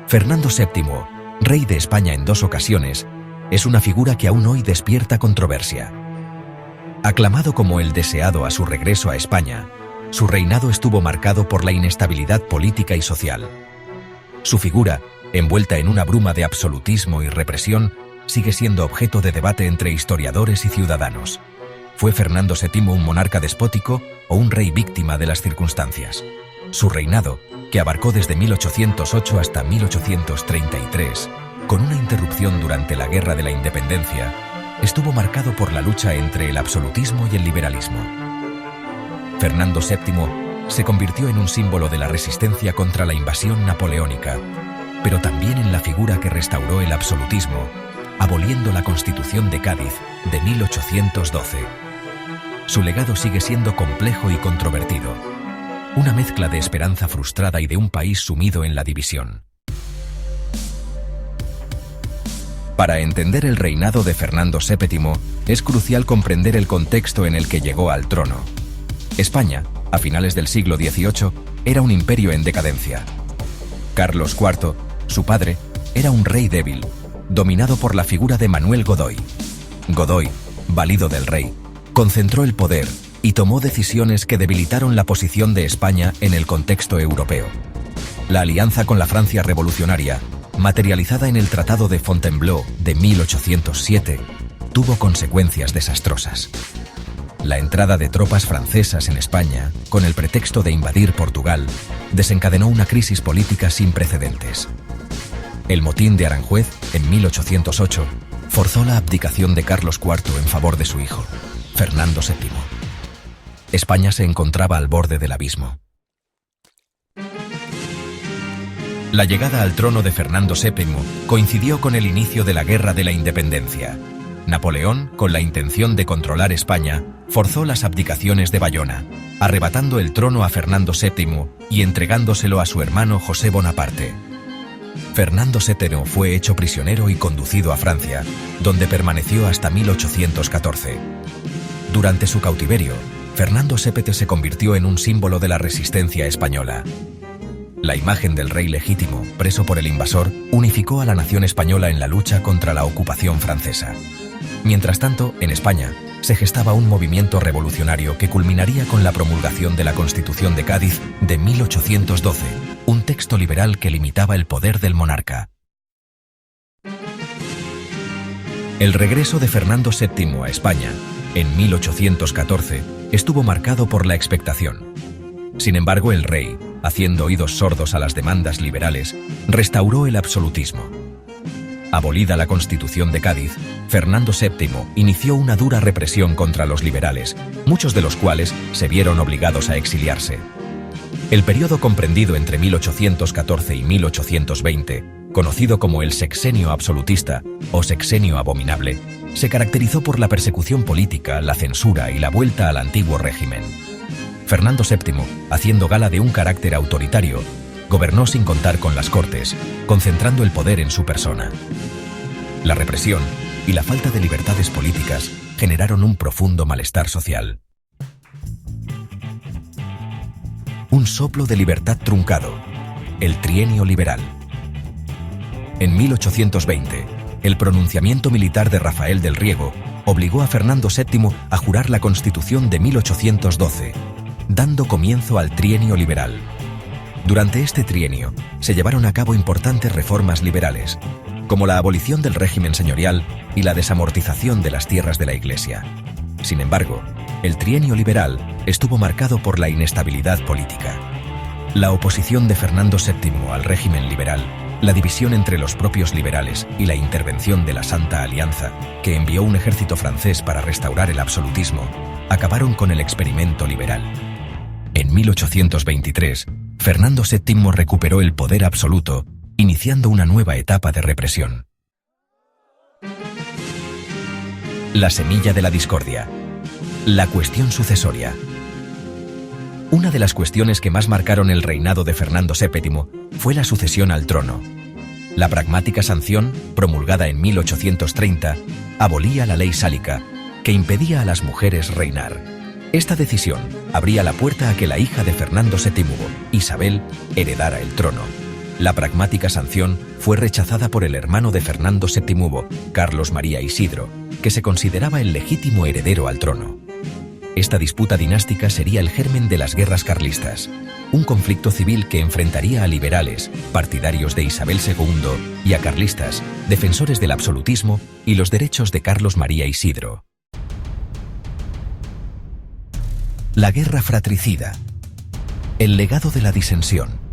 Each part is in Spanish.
Fernando VII, rey de España en 2 ocasiones, es una figura que aún hoy despierta controversia. Aclamado como el deseado a su regreso a España, su reinado estuvo marcado por la inestabilidad política y social. Su figura, envuelta en una bruma de absolutismo y represión, sigue siendo objeto de debate entre historiadores y ciudadanos. ¿Fue Fernando VII un monarca despótico o un rey víctima de las circunstancias? Su reinado, que abarcó desde 1808 hasta 1833, con una interrupción durante la Guerra de la Independencia, estuvo marcado por la lucha entre el absolutismo y el liberalismo. Fernando VII se convirtió en un símbolo de la resistencia contra la invasión napoleónica, pero también en la figura que restauró el absolutismo, aboliendo la Constitución de Cádiz de 1812. Su legado sigue siendo complejo y controvertido, una mezcla de esperanza frustrada y de un país sumido en la división. Para entender el reinado de Fernando VII, es crucial comprender el contexto en el que llegó al trono. España, a finales del siglo XVIII, era un imperio en decadencia. Carlos IV, su padre, era un rey débil, dominado por la figura de Manuel Godoy. Godoy, valido del rey, concentró el poder y tomó decisiones que debilitaron la posición de España en el contexto europeo. La alianza con la Francia revolucionaria, materializada en el Tratado de Fontainebleau de 1807, tuvo consecuencias desastrosas. La entrada de tropas francesas en España, con el pretexto de invadir Portugal, desencadenó una crisis política sin precedentes. El motín de Aranjuez, en 1808, forzó la abdicación de Carlos IV en favor de su hijo, Fernando VII. España se encontraba al borde del abismo. La llegada al trono de Fernando VII coincidió con el inicio de la Guerra de la Independencia. Napoleón, con la intención de controlar España, forzó las abdicaciones de Bayona, arrebatando el trono a Fernando VII y entregándoselo a su hermano José Bonaparte. Fernando VII fue hecho prisionero y conducido a Francia, donde permaneció hasta 1814. Durante su cautiverio, Fernando VII se convirtió en un símbolo de la resistencia española. La imagen del rey legítimo, preso por el invasor, unificó a la nación española en la lucha contra la ocupación francesa. Mientras tanto, en España, se gestaba un movimiento revolucionario que culminaría con la promulgación de la Constitución de Cádiz de 1812, un texto liberal que limitaba el poder del monarca. El regreso de Fernando VII a España, en 1814, estuvo marcado por la expectación. Sin embargo, el rey, haciendo oídos sordos a las demandas liberales, restauró el absolutismo. Abolida la Constitución de Cádiz, Fernando VII inició una dura represión contra los liberales, muchos de los cuales se vieron obligados a exiliarse. El periodo comprendido entre 1814 y 1820, conocido como el Sexenio Absolutista o Sexenio Abominable, se caracterizó por la persecución política, la censura y la vuelta al antiguo régimen. Fernando VII, haciendo gala de un carácter autoritario, gobernó sin contar con las Cortes, concentrando el poder en su persona. La represión y la falta de libertades políticas generaron un profundo malestar social. Un soplo de libertad truncado, el Trienio Liberal. En 1820, el pronunciamiento militar de Rafael del Riego obligó a Fernando VII a jurar la Constitución de 1812, dando comienzo al Trienio Liberal. Durante este trienio se llevaron a cabo importantes reformas liberales, como la abolición del régimen señorial y la desamortización de las tierras de la Iglesia. Sin embargo, el Trienio Liberal estuvo marcado por la inestabilidad política. La oposición de Fernando VII al régimen liberal, la división entre los propios liberales y la intervención de la Santa Alianza, que envió un ejército francés para restaurar el absolutismo, acabaron con el experimento liberal. En 1823, Fernando VII recuperó el poder absoluto, iniciando una nueva etapa de represión. La semilla de la discordia. La cuestión sucesoria. Una de las cuestiones que más marcaron el reinado de Fernando VII fue la sucesión al trono. La pragmática sanción, promulgada en 1830, abolía la ley sálica, que impedía a las mujeres reinar. Esta decisión abría la puerta a que la hija de Fernando VII, Isabel, heredara el trono. La pragmática sanción fue rechazada por el hermano de Fernando VII, Carlos María Isidro, que se consideraba el legítimo heredero al trono. Esta disputa dinástica sería el germen de las guerras carlistas, un conflicto civil que enfrentaría a liberales, partidarios de Isabel II, y a carlistas, defensores del absolutismo y los derechos de Carlos María Isidro. La guerra fratricida. El legado de la disensión.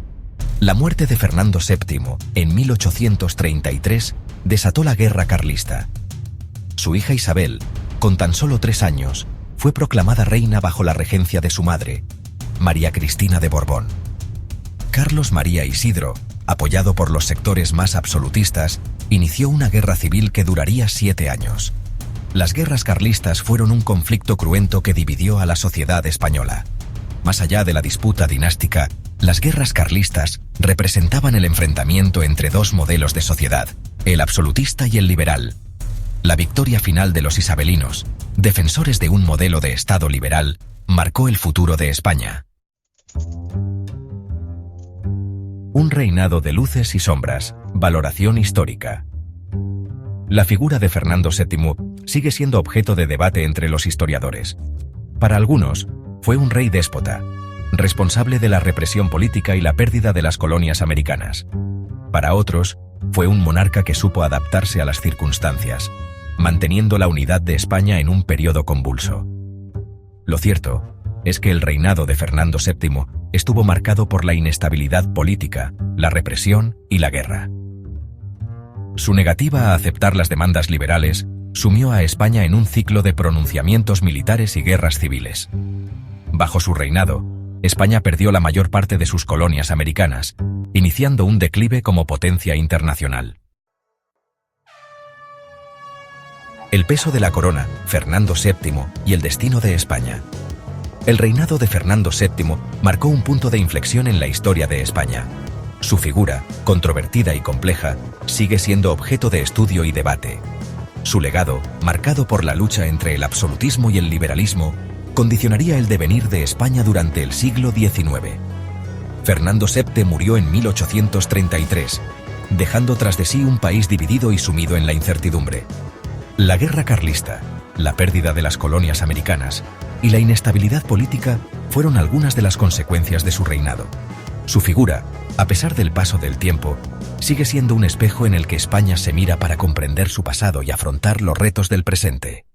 La muerte de Fernando VII en 1833 desató la guerra carlista. Su hija Isabel, con tan solo 3 años, fue proclamada reina bajo la regencia de su madre, María Cristina de Borbón. Carlos María Isidro, apoyado por los sectores más absolutistas, inició una guerra civil que duraría 7 años. Las guerras carlistas fueron un conflicto cruento que dividió a la sociedad española. Más allá de la disputa dinástica, las guerras carlistas representaban el enfrentamiento entre dos modelos de sociedad, el absolutista y el liberal. La victoria final de los isabelinos, defensores de un modelo de Estado liberal, marcó el futuro de España. Un reinado de luces y sombras. Valoración histórica. La figura de Fernando VII sigue siendo objeto de debate entre los historiadores. Para algunos, fue un rey déspota, responsable de la represión política y la pérdida de las colonias americanas. Para otros, fue un monarca que supo adaptarse a las circunstancias, manteniendo la unidad de España en un periodo convulso. Lo cierto es que el reinado de Fernando VII estuvo marcado por la inestabilidad política, la represión y la guerra. Su negativa a aceptar las demandas liberales sumió a España en un ciclo de pronunciamientos militares y guerras civiles. Bajo su reinado, España perdió la mayor parte de sus colonias americanas, iniciando un declive como potencia internacional. El peso de la corona, Fernando VII y el destino de España. El reinado de Fernando VII marcó un punto de inflexión en la historia de España. Su figura, controvertida y compleja, sigue siendo objeto de estudio y debate. Su legado, marcado por la lucha entre el absolutismo y el liberalismo, condicionaría el devenir de España durante el siglo XIX. Fernando VII murió en 1833, dejando tras de sí un país dividido y sumido en la incertidumbre. La guerra carlista, la pérdida de las colonias americanas y la inestabilidad política fueron algunas de las consecuencias de su reinado. Su figura, a pesar del paso del tiempo, sigue siendo un espejo en el que España se mira para comprender su pasado y afrontar los retos del presente.